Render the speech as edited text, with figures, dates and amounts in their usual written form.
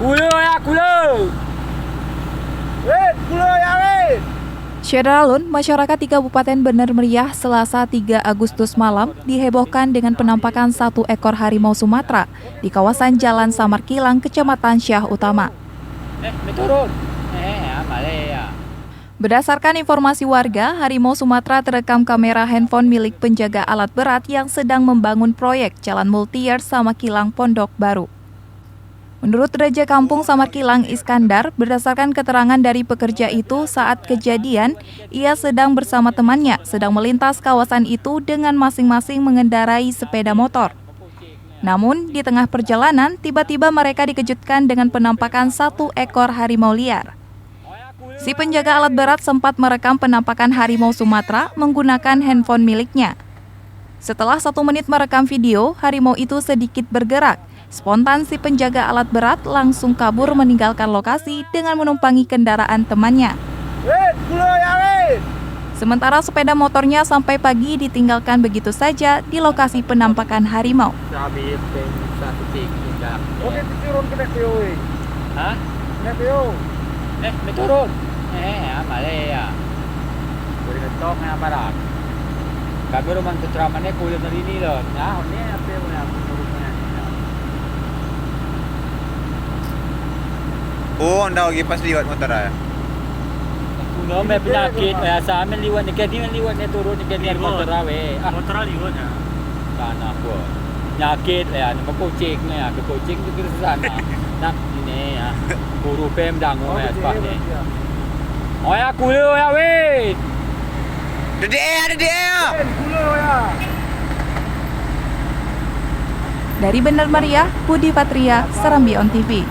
Kulo ya kulo. Kulo ya weh. Syederalun, masyarakat di Kabupaten Bener Meriah Selasa 3 Agustus malam dihebohkan dengan penampakan satu ekor harimau Sumatera di kawasan Jalan Samarkilang, Kecamatan Syah Utama. Turun. Ya. Berdasarkan informasi warga, harimau Sumatera terekam kamera handphone milik penjaga alat berat yang sedang membangun proyek Jalan Multi-Year Samarkilang Pondok Baru. Menurut Raja Kampung Samarkilang Iskandar, berdasarkan keterangan dari pekerja itu saat kejadian, ia sedang bersama temannya sedang melintas kawasan itu dengan masing-masing mengendarai sepeda motor. Namun, di tengah perjalanan, tiba-tiba mereka dikejutkan dengan penampakan satu ekor harimau liar. Si penjaga alat berat sempat merekam penampakan harimau Sumatera menggunakan handphone miliknya. Setelah 1 menit merekam video, harimau itu sedikit bergerak. Spontan si penjaga alat berat langsung kabur meninggalkan lokasi dengan menumpangi kendaraan temannya. Sementara sepeda motornya sampai pagi ditinggalkan begitu saja di lokasi penampakan harimau. Turun. Ya. Boleh ngetok na parat. Kami rumah ketramannya kulit dari ini loh. Nah, ini apa yang Oh, anda lagi pas liwat motor ya? Kuno may penyakit, sa amin liwan, di man liwan niya turun, ni motor awe. Motor liwan ya. Sana po. Nyakit, ayan, mag-coaching na yan. Mag-coaching dito sa sana. Nak, ini ya. Puro pem dango ya, spot ni. Oh ya, kulo ya, wait! Ada dia! Kulo ya! Dari Bener Meriah, Budi Patria, Serambi On TV.